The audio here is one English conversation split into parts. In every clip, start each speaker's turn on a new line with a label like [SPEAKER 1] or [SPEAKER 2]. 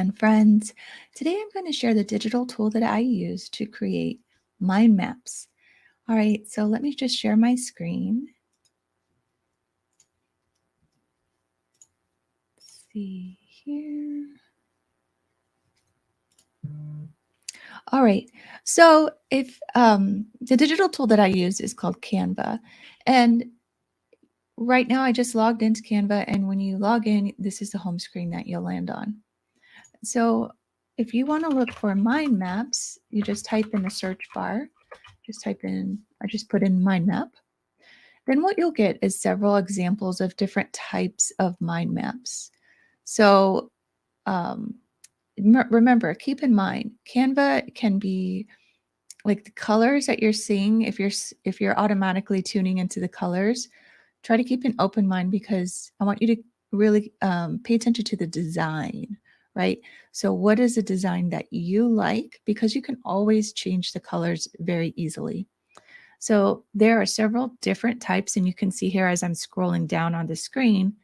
[SPEAKER 1] and friends. Today I'm going to share the digital tool that I use to create mind maps. All right, so let me just share my screen. Let's see here. All right, so if the digital tool that I use is called Canva, and right now I just logged into Canva, and when you log in, this is the home screen that you'll land on. So if you want to look for mind maps, you just type in the search bar, I just put in mind map. Then what you'll get is several examples of different types of mind maps. So um, remember, keep in mind, Canva can be like the colors that you're seeing. If you're automatically tuning into the colors, try to keep an open mind because I want you to really pay attention to the design, right? So what is a design that you like? Because you can always change the colors very easily. So there are several different types, and you can see here as I'm scrolling down on the screen,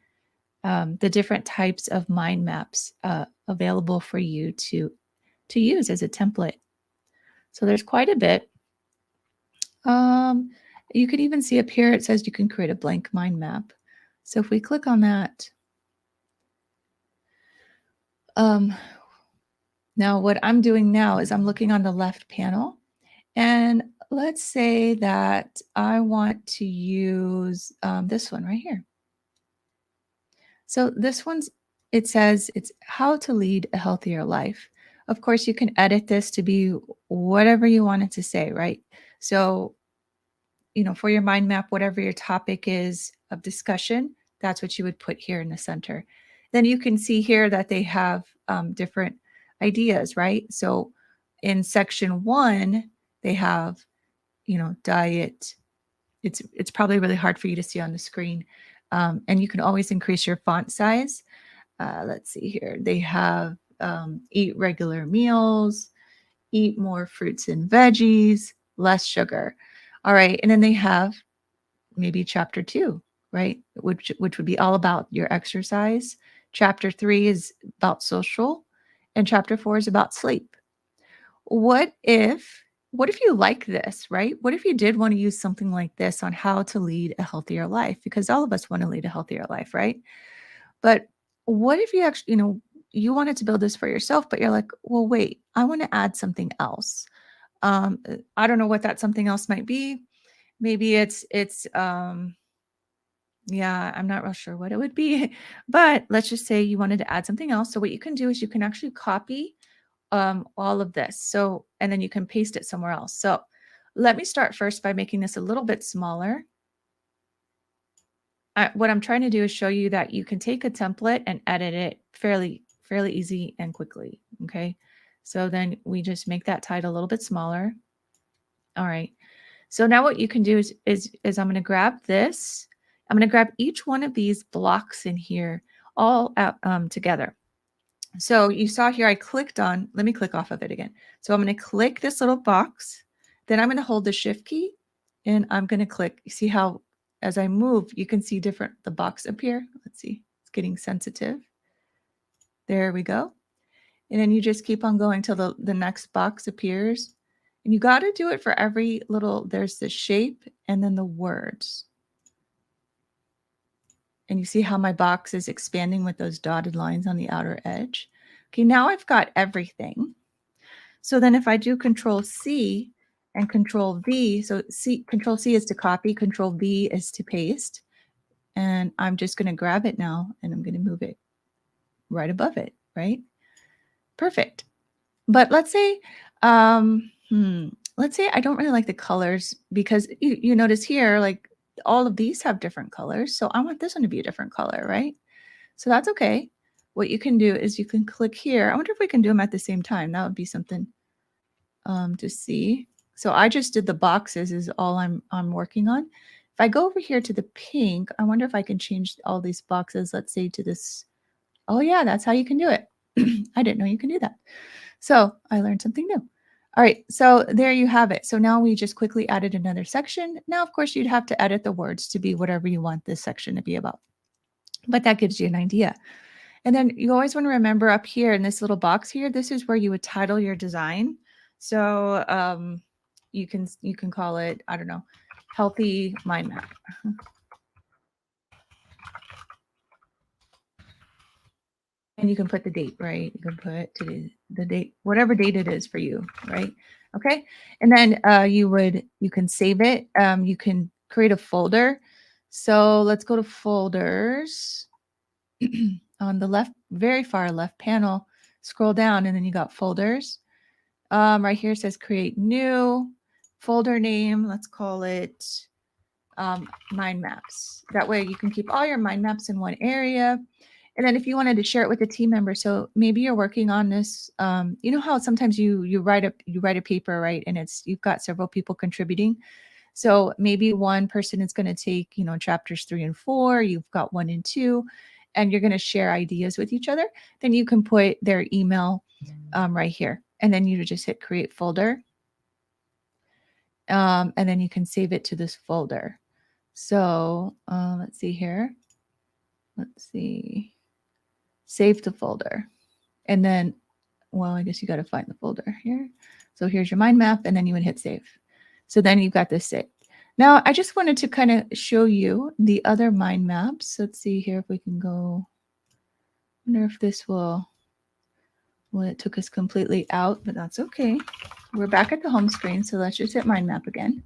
[SPEAKER 1] the different types of mind maps available for you to use as a template. So there's quite a bit. You can even see up here, it says you can create a blank mind map. So if we click on that, now what I'm doing now is I'm looking on the left panel, and let's say that I want to use this one right here. So this one's, it says it's how to lead a healthier life. Of course, you can edit this to be whatever you want it to say, right? So, you know, for your mind map, whatever your topic is of discussion, that's what you would put here in the center. Then you can see here that they have different ideas, right? So in section 1, they have, you know, diet. It's probably really hard for you to see on the screen. And you can always increase your font size. Let's see here. They have eat regular meals, eat more fruits and veggies, less sugar. All right. And then they have maybe chapter 2, right? Which would be all about your exercise. Chapter 3 is about social, and chapter 4 is about sleep. What if you like this, right? What if you did want to use something like this on how to lead a healthier life? Because all of us want to lead a healthier life, right? But what if you actually, you know, you wanted to build this for yourself, but you're like, well, wait, I want to add something else. I don't know what that something else might be. Maybe yeah, I'm not real sure what it would be, but let's just say you wanted to add something else. So what you can do is you can actually copy all of this. So, and then you can paste it somewhere else. So let me start first by making this a little bit smaller. What I'm trying to do is show you that you can take a template and edit it fairly easy and quickly. Okay. So then we just make that title a little bit smaller. All right. So now what you can do is I'm going to grab this. I'm going to grab each one of these blocks in here all out, together. So you saw here, I clicked on, let me click off of it again. So I'm going to click this little box. Then I'm going to hold the shift key and I'm going to click. You see how as I move, you can see the box appear. Let's see, it's getting sensitive. There we go. And then you just keep on going till the next box appears. And you got to do it for every little, there's the shape and then the words. And you see how my box is expanding with those dotted lines on the outer edge. Okay, now I've got everything. So then if I do Control C and Control V, so Control C is to copy, Control V is to paste. And I'm just going to grab it now and I'm going to move it right above it, right? Perfect. But let's say, let's say I don't really like the colors because you notice here, like all of these have different colors. So I want this one to be a different color, right? So that's okay. What you can do is you can click here. I wonder if we can do them at the same time. That would be something to see. So I just did the boxes is all I'm working on. If I go over here to the pink, I wonder if I can change all these boxes, let's say to this. Oh yeah, that's how you can do it. I didn't know you can do that. So I learned something new. All right, so there you have it. So now we just quickly added another section. Now, of course, you'd have to edit the words to be whatever you want this section to be about. But that gives you an idea. And then you always want to remember up here in this little box here, this is where you would title your design. So you can call it, I don't know, healthy mind map. And you can put the date, right? You can put the date, whatever date it is for you, right? Okay. And then you can save it. You can create a folder. So let's go to folders on the left, very far left panel. Scroll down, and then you got folders. Right here it says create new folder name. Let's call it mind maps. That way you can keep all your mind maps in one area. And then if you wanted to share it with a team member, so maybe you're working on this, you know how sometimes you write a paper, right? And you've got several people contributing. So maybe one person is going to take, chapters 3 and 4, you've got 1 and 2, and you're going to share ideas with each other. Then you can put their email right here. And then you just hit create folder. And then you can save it to this folder. So let's see here. Let's see. Save the folder. And then, well, I guess you got to find the folder here. So here's your mind map, and then you would hit save. So then you've got this saved. Now, I just wanted to kind of show you the other mind maps. Let's see here if we can go. I wonder if this will, well, it took us completely out, but that's okay. We're back at the home screen, so let's just hit mind map again.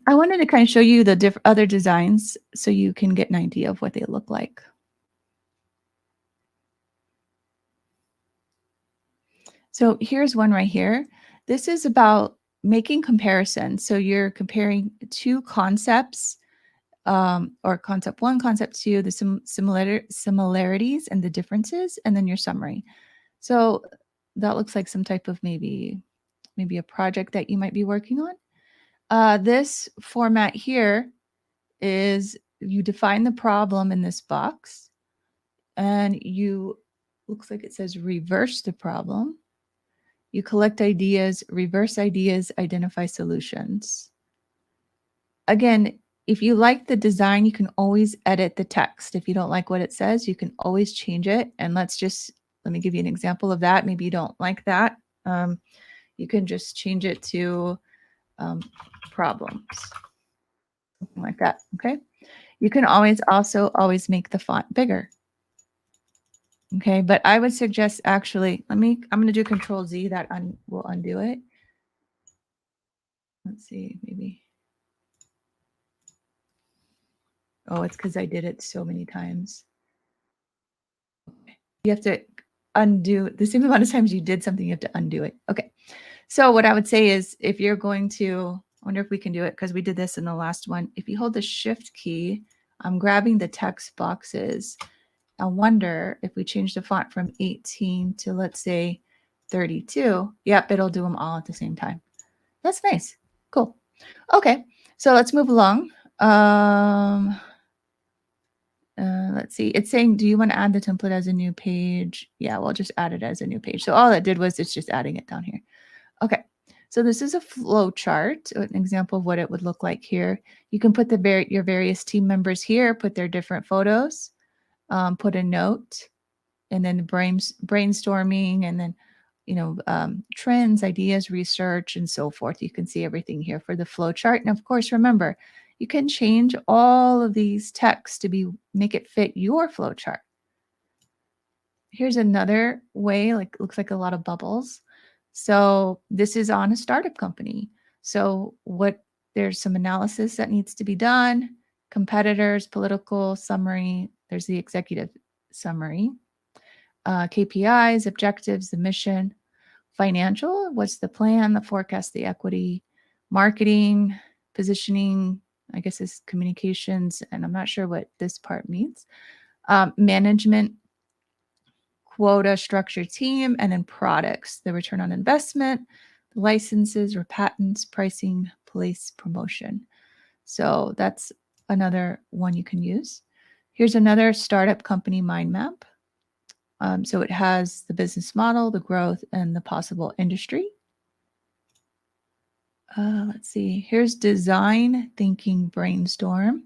[SPEAKER 1] I wanted to kind of show you the other designs so you can get an idea of what they look like. So here's one right here. This is about making comparisons. So you're comparing two concepts, or concept 1, concept 2, the similarities and the differences, and then your summary. So that looks like some type of maybe a project that you might be working on. This format here is you define the problem in this box, and looks like it says reverse the problem. You collect ideas, reverse ideas, identify solutions. Again, if you like the design, you can always edit the text. If you don't like what it says, you can always change it. And let me give you an example of that. Maybe you don't like that. You can just change it to problems, something like that. Okay. You can always make the font bigger. Okay, but I would suggest actually, I'm going to do Control Z, that will undo it. Let's see, maybe. Oh, it's because I did it so many times. You have to undo the same amount of times you did something, you have to undo it. Okay, so what I would say is if you're going to, I wonder if we can do it because we did this in the last one. If you hold the Shift key, I'm grabbing the text boxes. I wonder if we change the font from 18 to, let's say, 32. Yep, it'll do them all at the same time. That's nice. Cool. Okay, so let's move along. Let's see. It's saying, do you want to add the template as a new page? Yeah, we'll just add it as a new page. So all it did was it's just adding it down here. Okay, so this is a flow chart, an example of what it would look like here. You can put your various team members here, put their different photos, put a note, and then brainstorming, and then trends, ideas, research, and so forth. You can see everything here for the flow chart. And of course, remember, you can change all of these texts to make it fit your flow chart. Here's another way, looks like a lot of bubbles. So this is on a startup company. So there's some analysis that needs to be done, competitors, political summary, there's the executive summary, KPIs, objectives, the mission, financial, what's the plan, the forecast, the equity, marketing, positioning, I guess is communications, and I'm not sure what this part means, management, quota, structure, team, and then products, the return on investment, the licenses or patents, pricing, place, promotion. So that's another one you can use. Here's another startup company mind map. So it has the business model, the growth, and the possible industry. Let's see. Here's design thinking brainstorm.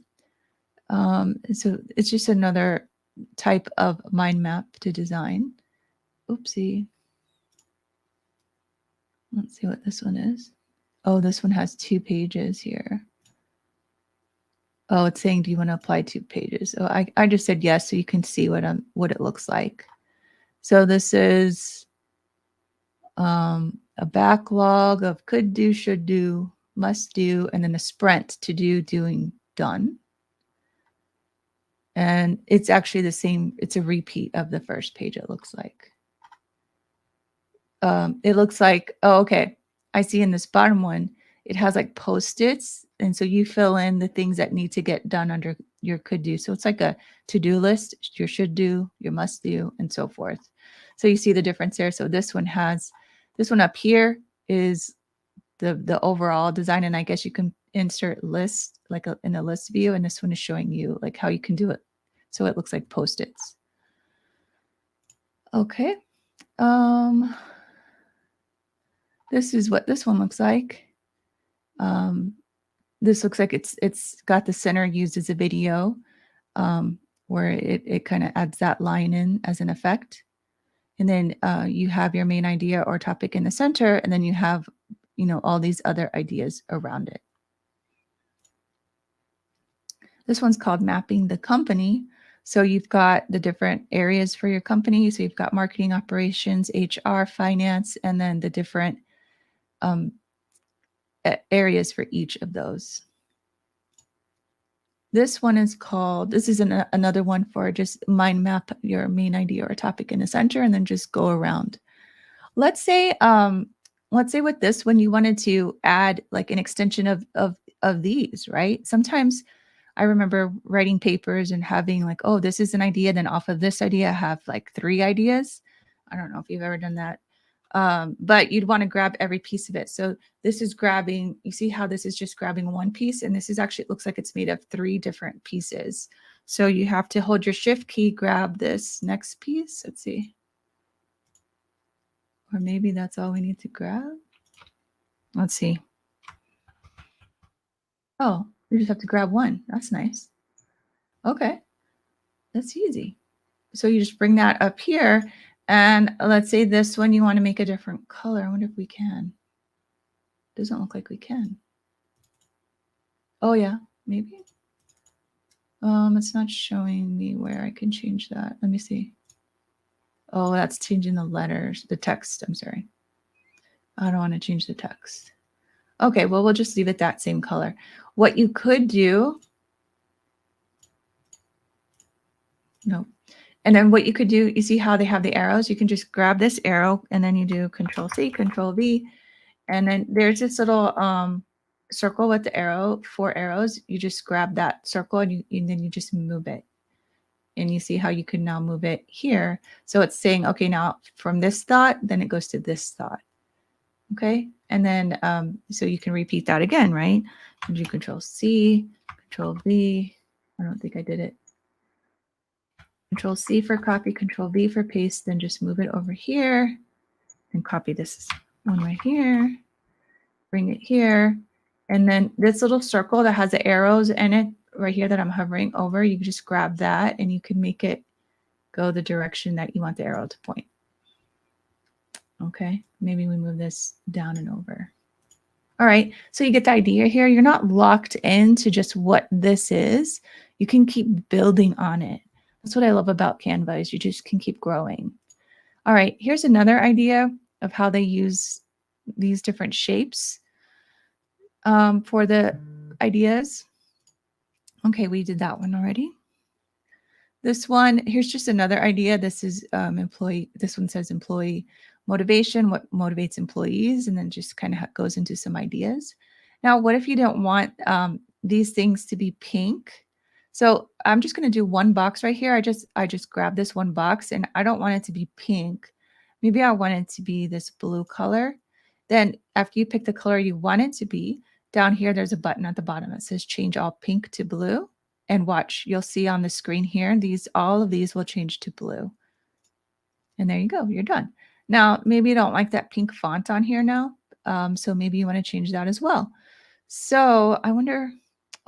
[SPEAKER 1] So it's just another type of mind map to design. Oopsie. Let's see what this one is. Oh, this one has 2 pages here. Oh, it's saying, do you want to apply 2 pages? Oh, I just said yes, so you can see what it looks like. So this is a backlog of could do, should do, must do, and then a sprint to do, doing, done. And it's actually the same. It's a repeat of the first page, it looks like. It looks like, oh, okay. I see in this bottom one, it has like Post-its. And so you fill in the things that need to get done under your could do. So it's like a to-do list, your should do, your must do, and so forth. So you see the difference there. So this one up here is the overall design. And I guess you can insert list like in a list view. And this one is showing you like how you can do it. So it looks like Post-its. Okay. This is what this one looks like. This looks like it's got the center used as a video, where it kind of adds that line in as an effect. And then you have your main idea or topic in the center, and then you have, all these other ideas around it. This one's called Mapping the Company. So you've got the different areas for your company. So you've got marketing, operations, HR, finance, and then the different areas for each of those. This one is called, this is another one for just mind map your main idea or topic in the center and then just go around. Let's say with this one, you wanted to add like an extension of these, right? Sometimes I remember writing papers and having like, oh, this is an idea. Then off of this idea, I have like 3 ideas. I don't know if you've ever done that. But you'd want to grab every piece of it. So this is grabbing, you see how this is just grabbing one piece, and this is actually, it looks like it's made of 3 different pieces. So you have to hold your shift key, grab this next piece. Let's see. Or maybe that's all we need to grab. Let's see. Oh, we just have to grab one. That's nice. Okay. That's easy. So you just bring that up here. And let's say this one, you want to make a different color. I wonder if we can. Doesn't look like we can. Oh yeah, maybe. It's not showing me where I can change that. Let me see. Oh, that's changing the letters, the text. I'm sorry. I don't want to change the text. Okay, well, we'll just leave it that same color. What you could do. No. And then what you could do, you see how they have the arrows? You can just grab this arrow and then you do Control C, Control V. And then there's this little circle with the arrow, 4 arrows. You just grab that circle and then you just move it. And you see how you can now move it here. So it's saying, okay, now from this thought, then it goes to this thought. Okay. And then, so you can repeat that again, right? And do Control C, Control V. I don't think I did it. Control C for copy, Control V for paste, then just move it over here and copy this one right here, bring it here. And then this little circle that has the arrows in it right here that I'm hovering over, you can just grab that and you can make it go the direction that you want the arrow to point. Okay, maybe we move this down and over. All right, so you get the idea here. You're not locked into just what this is. You can keep building on it. That's what I love about Canva is you just can keep growing. All right, here's another idea of how they use these different shapes for the ideas. Okay, we did that one already. This one, here's just another idea. This is employee. This one says employee motivation, what motivates employees, and then just kind of goes into some ideas. Now, what if you don't want these things to be pink? So I'm just going to do one box right here. I just grab this one box and I don't want it to be pink. Maybe I want it to be this blue color. Then after you pick the color you want it to be, down here, there's a button at the bottom that says change all pink to blue. And watch, you'll see on the screen here, all of these will change to blue. And there you go, you're done. Now, maybe you don't like that pink font on here now. So maybe you want to change that as well. So I wonder,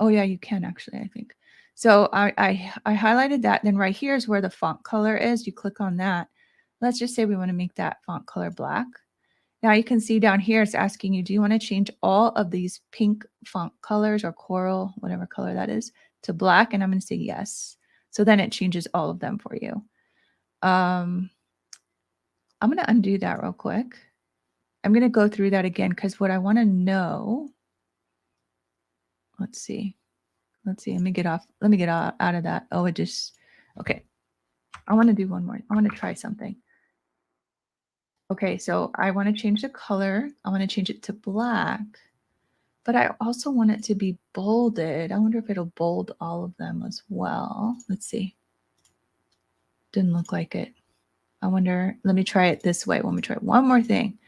[SPEAKER 1] oh yeah, you can actually, I think. So I highlighted that. Then right here is where the font color is. You click on that. Let's just say we want to make that font color black. Now you can see down here, it's asking you, do you want to change all of these pink font colors or coral, whatever color that is, to black? And I'm going to say yes. So then it changes all of them for you. I'm going to undo that real quick. I'm going to go through that again because what I want to know, let's see. Let me get out of that. Oh, it just, okay. I want to do one more. I want to try something. Okay, so I want to change the color. I want to change it to black, but I also want it to be bolded. I wonder if it'll bold all of them as well. Let's see. Didn't look like it. I wonder, let me try it this way. Let me try one more thing.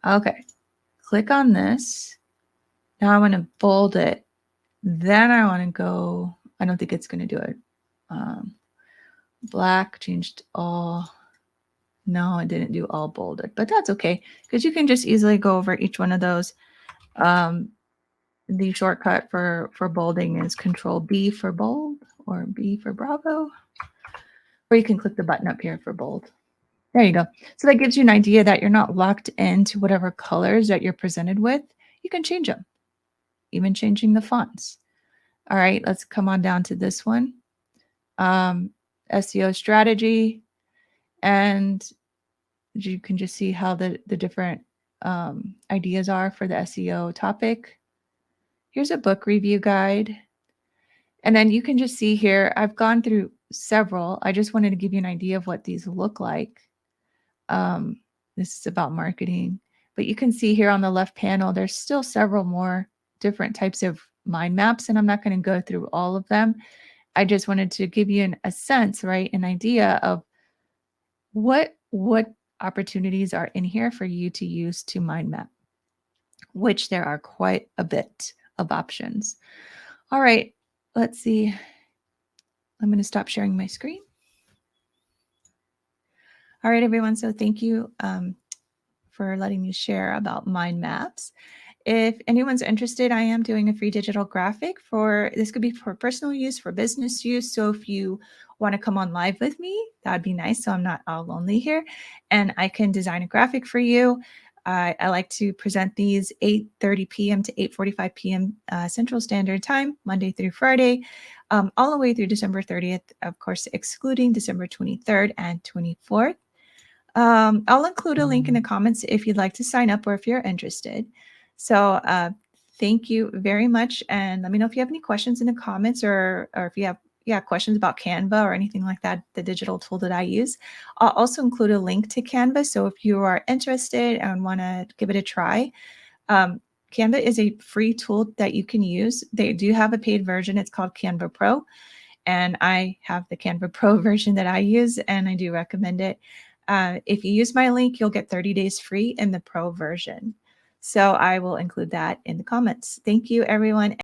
[SPEAKER 1] Okay, click on this. Now I want to bold it. Then I want to go, I don't think it's going to do it. Black changed all. No, it didn't do all bolded, but that's okay because you can just easily go over each one of those. The shortcut for bolding is Control B for bold or B for Bravo, or you can click the button up here for bold. There you go. So that gives you an idea that you're not locked into whatever colors that you're presented with. You can change them, even changing the fonts. All right, let's come on down to this one. SEO strategy. And you can just see how the different ideas are for the SEO topic. Here's a book review guide. And then you can just see here, I've gone through several. I just wanted to give you an idea of what these look like. This is about marketing. But you can see here on the left panel, there's still several more different types of mind maps, and I'm not going to go through all of them. I just wanted to give you a sense, right, an idea of what opportunities are in here for you to use to mind map, which there are quite a bit of options. All right, let's see. I'm going to stop sharing my screen. All right, everyone. So thank you for letting me share about mind maps. If anyone's interested, I am doing a free digital graphic for, this could be for personal use, for business use. So if you want to come on live with me, that'd be nice. So I'm not all lonely here and I can design a graphic for you. I like to present these 8:30 p.m. to 8:45 p.m. Central Standard Time, Monday through Friday, all the way through December 30th, of course, excluding December 23rd and 24th. I'll include a link in the comments if you'd like to sign up or if you're interested. So thank you very much. And let me know if you have any questions in the comments or if you have questions about Canva or anything like that, the digital tool that I use. I'll also include a link to Canva. So if you are interested and want to give it a try, Canva is a free tool that you can use. They do have a paid version. It's called Canva Pro. And I have the Canva Pro version that I use, and I do recommend it. If you use my link, you'll get 30 days free in the Pro version. So I will include that in the comments. Thank you, everyone.